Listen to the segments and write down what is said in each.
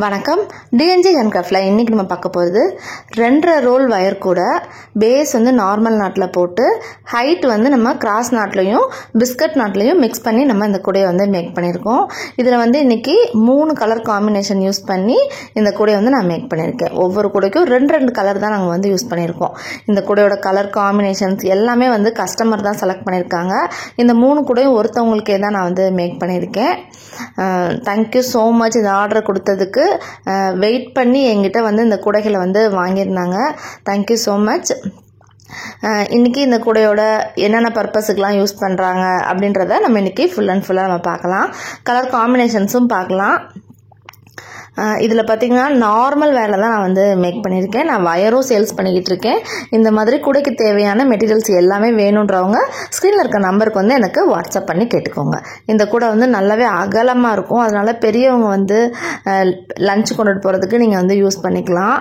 வணக்கம். டிஎன்ஜி ஹேண்ட்கிராஃப்ட்ல இன்னைக்கு நம்ம பார்க்க போகிறது 2.5 ரோல் வயர் கூட பேஸ் வந்து நார்மல் நாட்டில் போட்டு ஹைட் வந்து நம்ம கிராஸ் நாட்லையும் பிஸ்கட் நாட்லையும் மிக்ஸ் பண்ணி நம்ம இந்த கூடையை வந்து மேக் பண்ணியிருக்கோம். இதில் வந்து இன்னைக்கு 3 கலர் காம்பினேஷன் யூஸ் பண்ணி இந்த கூடையை வந்து நான் மேக் பண்ணியிருக்கேன். ஒவ்வொரு கூடைக்கும் 2 கலர் தான் நாங்கள் வந்து யூஸ் பண்ணியிருக்கோம். இந்த கூடையோட கலர் காம்பினேஷன்ஸ் எல்லாமே வந்து கஸ்டமர் தான் செலக்ட் பண்ணியிருக்காங்க. இந்த 3 கூடையும் ஒருத்தவங்களுக்கே தான் நான் வந்து மேக் பண்ணியிருக்கேன். Thank you so much. இந்த ஆர்டர் கொடுத்ததுக்கு வெயிட் பண்ணி என்கிட்ட வந்து இந்த கூடைகளை வந்து வாங்கியிருந்தாங்க. Thank you so much. இன்றைக்கி இந்த கூடையோட என்னென்ன பர்பஸுக்கெலாம் யூஸ் பண்ணுறாங்க அப்படின்றத நம்ம இன்றைக்கி ஃபுல் அண்ட் ஃபுல்லாக நம்ம பார்க்கலாம். கலர் காம்பினேஷன்ஸும் பார்க்கலாம். இதில் பார்த்திங்கன்னா நார்மல் வேலை தான் நான் வந்து மேக் பண்ணியிருக்கேன். நான் வயரும் சேல்ஸ் பண்ணிக்கிட்டு இருக்கேன். இந்த மாதிரி கூடைக்கு தேவையான மெட்டீரியல்ஸ் எல்லாமே வேணுன்றவங்க ஸ்க்ரீனில் இருக்க நம்பருக்கு வந்து எனக்கு வாட்ஸ்அப் பண்ணி கேட்டுக்கோங்க. இந்த கூடை வந்து நல்லாவே அகலமாக இருக்கும். அதனால் பெரியவங்க வந்து லஞ்ச் கொண்டுட்டு போகிறதுக்கு நீங்கள் வந்து யூஸ் பண்ணிக்கலாம்.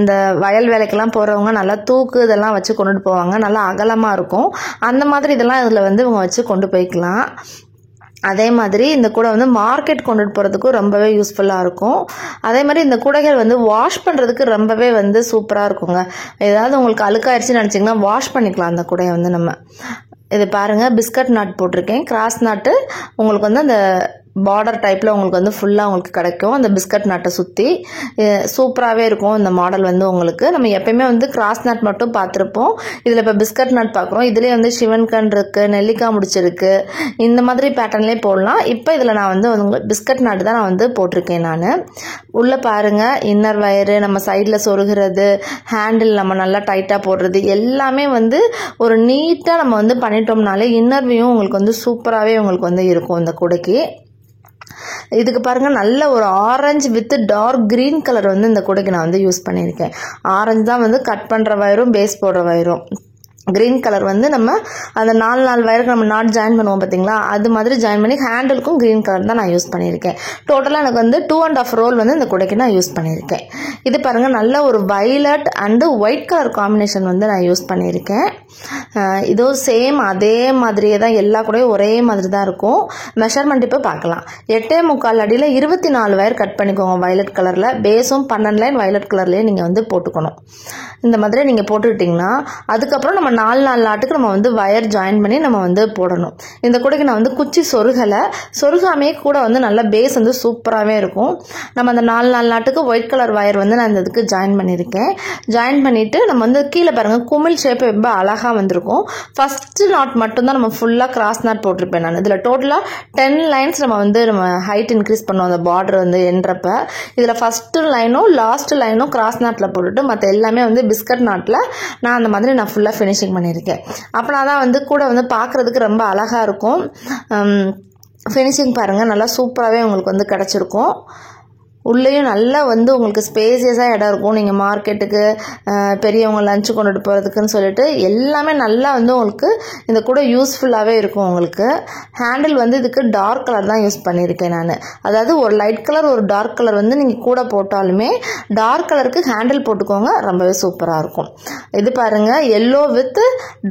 இந்த வயல் வேலைக்கெல்லாம் போகிறவங்க நல்லா தூக்கு இதெல்லாம் வச்சு கொண்டுட்டு போவாங்க. நல்லா அகலமாக இருக்கும். அந்த மாதிரி இதெல்லாம் இதில் வந்து இவங்க வச்சு கொண்டு போய்க்கலாம். அதே மாதிரி இந்த கூடை வந்து மார்க்கெட் கொண்டுட்டு போகிறதுக்கும் ரொம்பவே யூஸ்ஃபுல்லாக இருக்கும். அதே மாதிரி இந்த கூடைகள் வந்து வாஷ் பண்ணுறதுக்கு ரொம்பவே வந்து சூப்பராக இருக்குங்க. ஏதாவது உங்களுக்கு அழுக்காயிருச்சுன்னு நினச்சிங்கன்னா வாஷ் பண்ணிக்கலாம் அந்த கூடையை வந்து நம்ம. இது பாருங்கள், பிஸ்கட் நாட் போட்டிருக்கேன். கிராஸ் நாட்டு உங்களுக்கு வந்து அந்த பார்டர் டைப்பில் உங்களுக்கு வந்து ஃபுல்லாக உங்களுக்கு கிடைக்கும். அந்த பிஸ்கட் நாட்டை சுற்றி சூப்பராகவே இருக்கும் இந்த மாடல் வந்து உங்களுக்கு. நம்ம எப்பயுமே வந்து கிராஸ் நாட் மட்டும் பார்த்துருப்போம். இதில் இப்போ பிஸ்கட் நாட் பார்க்குறோம். இதுலேயே வந்து சிவன்கண் இருக்குது, நெல்லிக்காய் முடிச்சிருக்கு. இந்த மாதிரி பேட்டர்ன்லேயே போடலாம். இப்போ இதில் நான் வந்து பிஸ்கட் நாட்டு தான் நான் வந்து போட்டிருக்கேன். நான் உள்ளே பாருங்கள், இன்னர் வயரு, நம்ம சைடில் சொருகிறது, ஹேண்டில் நம்ம நல்லா டைட்டாக போடுறது எல்லாமே வந்து ஒரு நீட்டாக நம்ம வந்து பண்ணிட்டோம்னாலே இன்னர் வியூவும் உங்களுக்கு வந்து சூப்பராகவே உங்களுக்கு வந்து இருக்கும் இந்த கூடைக்கு. இதுக்கு பாருங்கள், நல்ல ஒரு orange with dark green colour வந்து இந்த கூடைக்கு நான் வந்து யூஸ் பண்ணியிருக்கேன். ஆரஞ்சு தான் வந்து கட் பண்ணுற வயரும் பேஸ் போடுற வயரும். க்ரீன் கலர் வந்து நம்ம அந்த 4 வயருக்கு நம்ம நாட் ஜாயின் பண்ணுவோம் பார்த்தீங்களா, அது மாதிரி ஜாயின் பண்ணி ஹேண்டிலுக்கும் க்ரீன் கலர் தான் நான் யூஸ் பண்ணியிருக்கேன். டோட்டலாக எனக்கு வந்து 2.5 ரோல் வந்து இந்த கூடைக்கு நான் யூஸ் பண்ணியிருக்கேன். இது பாருங்கள், நல்ல ஒரு violet and white colour combination வந்து நான் யூஸ் பண்ணியிருக்கேன். இதுவும் சேம் அதே மாதிரியே தான், எல்லா கூடையும் ஒரே மாதிரி தான் இருக்கும். மெஷர்மெண்ட் இப்போ பார்க்கலாம். 8.25 அடியில் 24 வயர் கட் பண்ணிக்கோங்க வயலட் கலரில். பேஸும் 12 லைன் வயலட் கலர்லேயே நீங்கள் வந்து போட்டுக்கணும். இந்த மாதிரி நீங்கள் போட்டுக்கிட்டிங்கன்னா அதுக்கப்புறம் நம்ம 4 நாட்டுக்கு நம்ம வந்து வயர் ஜாயின் பண்ணி நம்ம வந்து போடணும். இந்த கூடைக்கு நான் வந்து குச்சி சொருகாமே கூட வந்து நல்லா பேஸ் வந்து சூப்பராகவே இருக்கும். நம்ம அந்த 4 நாட்டுக்கு ஒயிட் கலர் வயர் வந்து நான் இந்த இதுக்கு ஜாயின் பண்ணியிருக்கேன். ஜாயின் பண்ணிவிட்டு நம்ம வந்து கீழே பாருங்கள், குமிழ் ஷேப் ரொம்ப அழகாக வந்திருக்கும். ஃபஸ்ட்டு நாட் மட்டும்தான் நம்ம ஃபுல்லாக கிராஸ் நாட் போட்டிருப்பேன் நான். இதில் டோட்டலாக 10 லைன்ஸ் நம்ம வந்து நம்ம ஹைட் இன்க்ரீஸ் பண்ணுவோம் அந்த பார்டர் வந்து என்றப்ப. இதில் ஃபஸ்ட்டு லைனும் லாஸ்ட் லைனும் கிராஸ் நாட்டில் போட்டுட்டு மற்ற எல்லாமே வந்து பிஸ்கட் நாட்டில் நான் அந்த மாதிரி நான் ஃபுல்லாக ஃபினிஷிங் பண்ணியிருக்கேன். அப்படின்னா தான் வந்து கூட வந்து பார்க்குறதுக்கு ரொம்ப அழகாக இருக்கும். ஃபினிஷிங் பாருங்கள், நல்லா சூப்பராகவே உங்களுக்கு வந்து கிடச்சிருக்கும். உள்ளேயும் நல்லா வந்து உங்களுக்கு ஸ்பேசியஸாக இடம் இருக்கும். நீங்கள் மார்க்கெட்டுக்கு பெரியவங்க லஞ்சு கொண்டுட்டு போகிறதுக்குன்னு சொல்லிட்டு எல்லாமே நல்லா வந்து உங்களுக்கு இந்த கூட யூஸ்ஃபுல்லாகவே இருக்கும் உங்களுக்கு. ஹேண்டில் வந்து இதுக்கு டார்க் கலர் தான் யூஸ் பண்ணியிருக்கேன் நான். அதாவது ஒரு லைட் கலர் ஒரு டார்க் கலர் வந்து நீங்கள் கூட போட்டாலுமே டார்க் கலருக்கு ஹேண்டில் போட்டுக்கோங்க, ரொம்பவே சூப்பராக இருக்கும். இது பாருங்கள், yellow with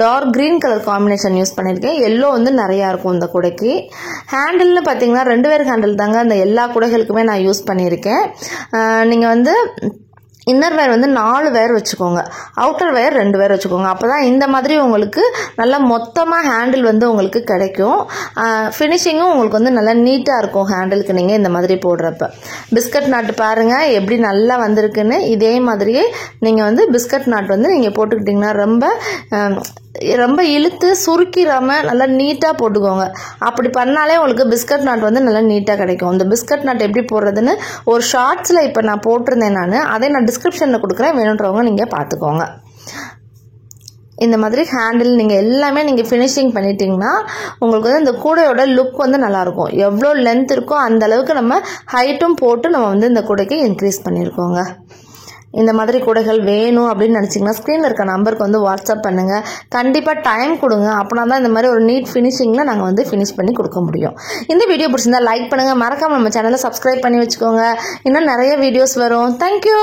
dark green colour combination use பண்ணியிருக்கேன். எல்லோ வந்து நிறையா இருக்கும் இந்த கூடைக்கு. ஹேண்டில்னு பார்த்தீங்கன்னா 2 வயர் ஹேண்டில் தாங்க அந்த எல்லா கூடைகளுக்குமே நான் யூஸ் பண்ணியிருக்கேன். நீங்கள் வந்து இன்னர் வயர் வந்து 4 வயர் வச்சுக்கோங்க, அவுட்டர் வயர் 2 வயர் வச்சுக்கோங்க. அப்போ தான் இந்த மாதிரி உங்களுக்கு நல்லா மொத்தமாக ஹேண்டில் வந்து உங்களுக்கு கிடைக்கும். ஃபினிஷிங்கும் உங்களுக்கு வந்து நல்லா நீட்டாக இருக்கும் ஹேண்டிலுக்கு நீங்கள் இந்த மாதிரி போடுறப்ப. பிஸ்கட் நாட்டு பாருங்கள் எப்படி நல்லா வந்திருக்குன்னு. இதே மாதிரியே நீங்கள் வந்து பிஸ்கட் நாட் வந்து நீங்கள் போட்டுக்கிட்டிங்கன்னா ரொம்ப இழுத்து சுருக்கிடாமல் நல்லா நீட்டாக போட்டுக்கோங்க. அப்படி பண்ணாலே உங்களுக்கு பிஸ்கட் நாட் வந்து நல்லா நீட்டாக கிடைக்கும். இந்த பிஸ்கட் நாட் எப்படி போடுறதுன்னு ஒரு ஷார்ட்ஸில் இப்போ நான் போட்டிருந்தேன் நான். அதை நான் டிஸ்கிரிப்ஷனில் கொடுக்குறேன், வேணுன்றவங்க நீங்கள் பார்த்துக்கோங்க. இந்த மாதிரி ஹேண்டில் நீங்கள் எல்லாமே நீங்கள் ஃபினிஷிங் பண்ணிட்டீங்கன்னா உங்களுக்கு வந்து இந்த கூடையோட லுக் வந்து நல்லாயிருக்கும். எவ்வளோ லென்த் இருக்கோ அந்த அளவுக்கு நம்ம ஹைட்டும் போட்டு நம்ம வந்து இந்த கூடைக்கு இன்க்ரீஸ் பண்ணியிருக்கோங்க. இந்த மாதிரி கூடைகள் வேணும் அப்படின்னு நினச்சிங்கன்னா ஸ்க்ரீனில் இருக்க நம்பருக்கு வந்து வாட்ஸ்அப் பண்ணுங்கள். கண்டிப்பாக டைம் கொடுங்க. அப்படின்னா தான் இந்த மாதிரி ஒரு நீட் ஃபினிஷிங்கில் நாங்கள் வந்து ஃபினிஷ் பண்ணி கொடுக்க முடியும். இந்த வீடியோ பிடிச்சிருந்தா லைக் பண்ணுங்கள். மறக்காமல் நம்ம சேனலை சப்ஸ்கிரைப் பண்ணி வச்சுக்கோங்க. இன்னும் நிறைய வீடியோஸ் வரும். தேங்க்யூ.